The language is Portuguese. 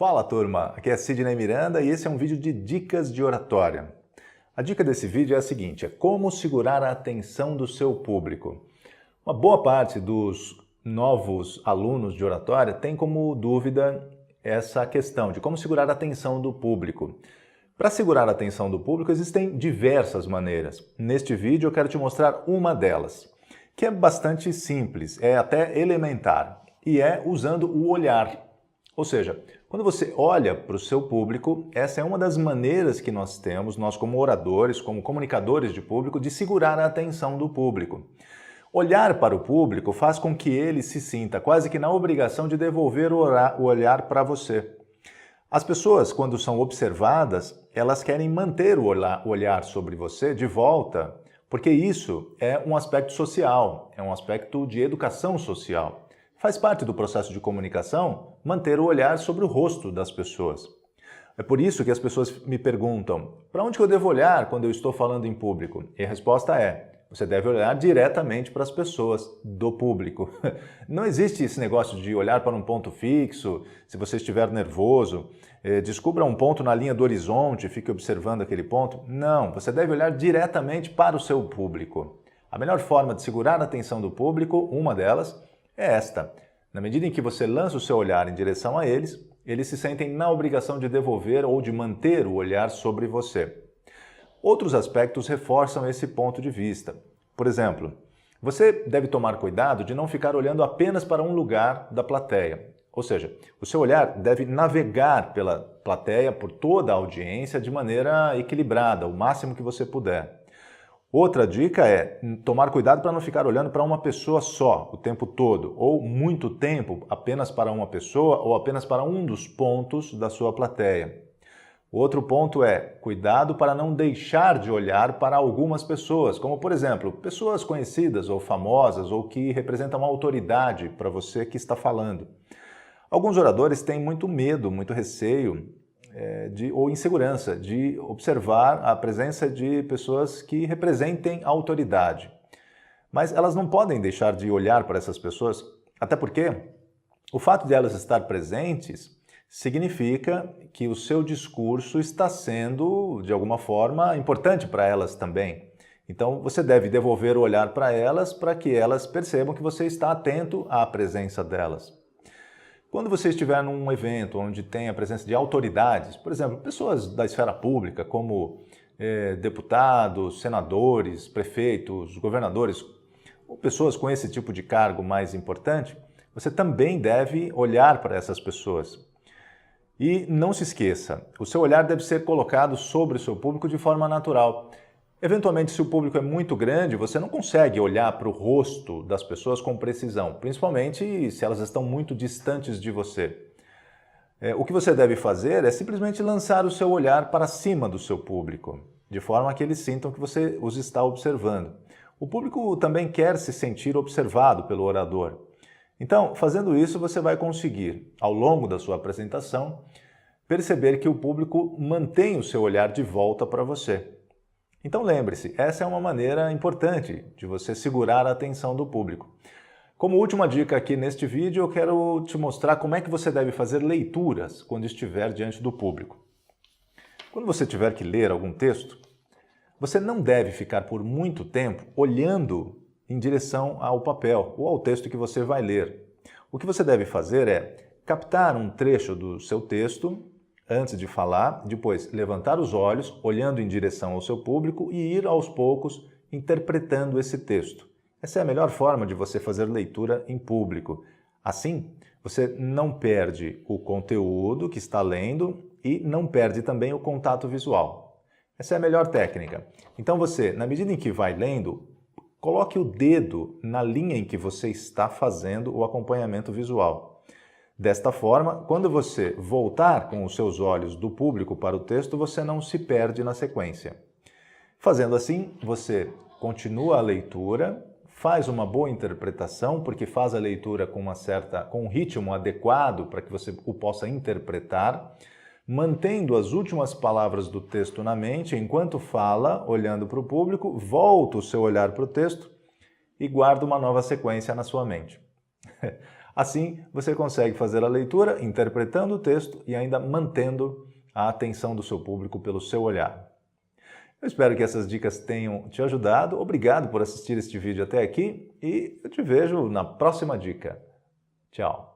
Fala turma, aqui é Sidney Miranda e esse é um vídeo de dicas de oratória. A dica desse vídeo é a seguinte, é como segurar a atenção do seu público. Uma boa parte dos novos alunos de oratória tem como dúvida essa questão de como segurar a atenção do público. Para segurar a atenção do público existem diversas maneiras. Neste vídeo eu quero te mostrar uma delas, que é bastante simples, é até elementar, e é usando o olhar. Ou seja, quando você olha para o seu público, essa é uma das maneiras que nós temos, nós como oradores, como comunicadores de público, de segurar a atenção do público. Olhar para o público faz com que ele se sinta quase que na obrigação de devolver o olhar para você. As pessoas, quando são observadas, elas querem manter o olhar sobre você de volta, porque isso é um aspecto social, é um aspecto de educação social. Faz parte do processo de comunicação manter o olhar sobre o rosto das pessoas. É por isso que as pessoas me perguntam, para onde eu devo olhar quando eu estou falando em público? E a resposta é, você deve olhar diretamente para as pessoas do público. Não existe esse negócio de olhar para um ponto fixo, se você estiver nervoso, descubra um ponto na linha do horizonte e fique observando aquele ponto. Não, você deve olhar diretamente para o seu público. A melhor forma de segurar a atenção do público, uma delas, é esta. Na medida em que você lança o seu olhar em direção a eles, eles se sentem na obrigação de devolver ou de manter o olhar sobre você. Outros aspectos reforçam esse ponto de vista. Por exemplo, você deve tomar cuidado de não ficar olhando apenas para um lugar da plateia. Ou seja, o seu olhar deve navegar pela plateia, por toda a audiência, de maneira equilibrada, o máximo que você puder. Outra dica é tomar cuidado para não ficar olhando para uma pessoa só o tempo todo, ou muito tempo apenas para uma pessoa ou apenas para um dos pontos da sua plateia. Outro ponto é cuidado para não deixar de olhar para algumas pessoas, como por exemplo, pessoas conhecidas ou famosas ou que representam uma autoridade para você que está falando. Alguns oradores têm muito medo, muito receio, ou insegurança de observar a presença de pessoas que representem a autoridade. Mas elas não podem deixar de olhar para essas pessoas, até porque o fato de elas estar presentes significa que o seu discurso está sendo, de alguma forma, importante para elas também. Então você deve devolver o olhar para elas para que elas percebam que você está atento à presença delas. Quando você estiver num evento onde tem a presença de autoridades, por exemplo, pessoas da esfera pública, como deputados, senadores, prefeitos, governadores, ou pessoas com esse tipo de cargo mais importante, você também deve olhar para essas pessoas. E não se esqueça, o seu olhar deve ser colocado sobre o seu público de forma natural. Eventualmente, se o público é muito grande, você não consegue olhar para o rosto das pessoas com precisão, principalmente se elas estão muito distantes de você. O que você deve fazer é simplesmente lançar o seu olhar para cima do seu público, de forma que eles sintam que você os está observando. O público também quer se sentir observado pelo orador. Então, fazendo isso, você vai conseguir, ao longo da sua apresentação, perceber que o público mantém o seu olhar de volta para você. Então lembre-se, essa é uma maneira importante de você segurar a atenção do público. Como última dica aqui neste vídeo, eu quero te mostrar como é que você deve fazer leituras quando estiver diante do público. Quando você tiver que ler algum texto, você não deve ficar por muito tempo olhando em direção ao papel ou ao texto que você vai ler. O que você deve fazer é captar um trecho do seu texto antes de falar, depois levantar os olhos, olhando em direção ao seu público e ir aos poucos interpretando esse texto. Essa é a melhor forma de você fazer leitura em público. Assim, você não perde o conteúdo que está lendo e não perde também o contato visual. Essa é a melhor técnica. Então você, na medida em que vai lendo, coloque o dedo na linha em que você está fazendo o acompanhamento visual. Desta forma, quando você voltar com os seus olhos do público para o texto, você não se perde na sequência. Fazendo assim, você continua a leitura, faz uma boa interpretação, porque faz a leitura com um ritmo adequado para que você o possa interpretar, mantendo as últimas palavras do texto na mente, enquanto fala, olhando para o público, volta o seu olhar para o texto e guarda uma nova sequência na sua mente. Assim, você consegue fazer a leitura interpretando o texto e ainda mantendo a atenção do seu público pelo seu olhar. Eu espero que essas dicas tenham te ajudado. Obrigado por assistir este vídeo até aqui e eu te vejo na próxima dica. Tchau!